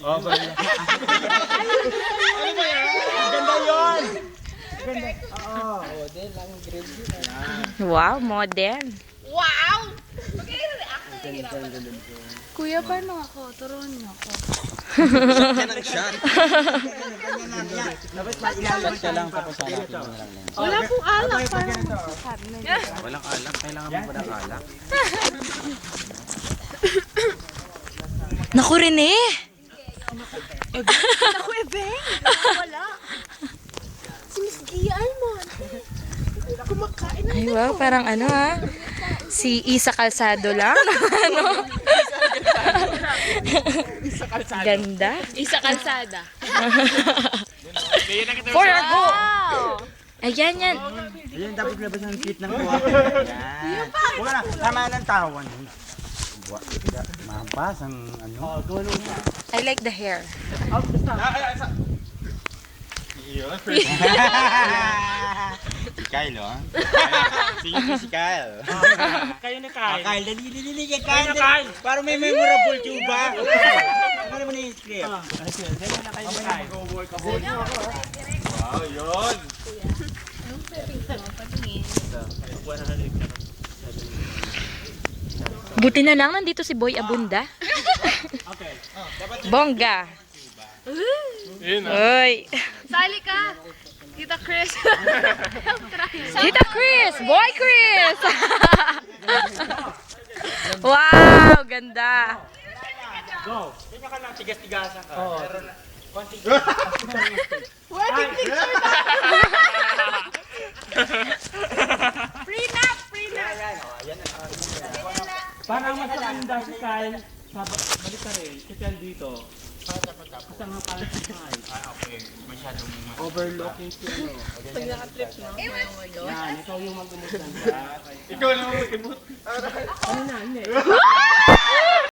Oh, ba yan? Ano ba yan? Ganda yun! Ganda. Oo. Model lang grade yun. Wow, modern. Wow! Mag-react na Kuya, paano ako? Turuan niyo ako. Yan ang shot. Dapat mailalagay ka lang tapos hanapin mo lang. Wala pong alak. Parang magsasabi na yun. Walang alak. Kailangan mo ba ng alak? Naku, Rene! Naku, Ebeng! Wala. Si Miss Gia Almon. Kumakain na. Ay, wow, parang ano ha? Si Isa Calzado lang. Ano? Ganda. Isa kalsada. For our goal! Ayan, yan. Ayan, dapat labas ang cute ng buha. Ayan. Huwag na, tama ng tawan. Mampas ang ano. I like the hair. Si Kyle, oh. Sige po si Kyle. Kayo na Kyle. Kyle, dali kay Kyle. Kyle. Para may memorable tuba. Ano naman yung script? Dali na kayo na Kyle. Wow, yun. Buti na lang nandito si Boy Abunda. Bongga. Uy. Sali ka. Tita Chris. Tita Chris! Boy Chris! Wow! Ganda! Go. Hindi ka lang tigas-tigasan ka. Meron na. Konting Wedding picture na. Prenup! Parang mas maganda si Kyle. Balik ka rin. Kasi dito. Kasi nga parang si Kyle. Okay, masyadong Overlooking si ano. Pag nakatrip na. Yan, ikaw yung mag-umot lang. Ikaw naman mag-imot. Ano na, hindi.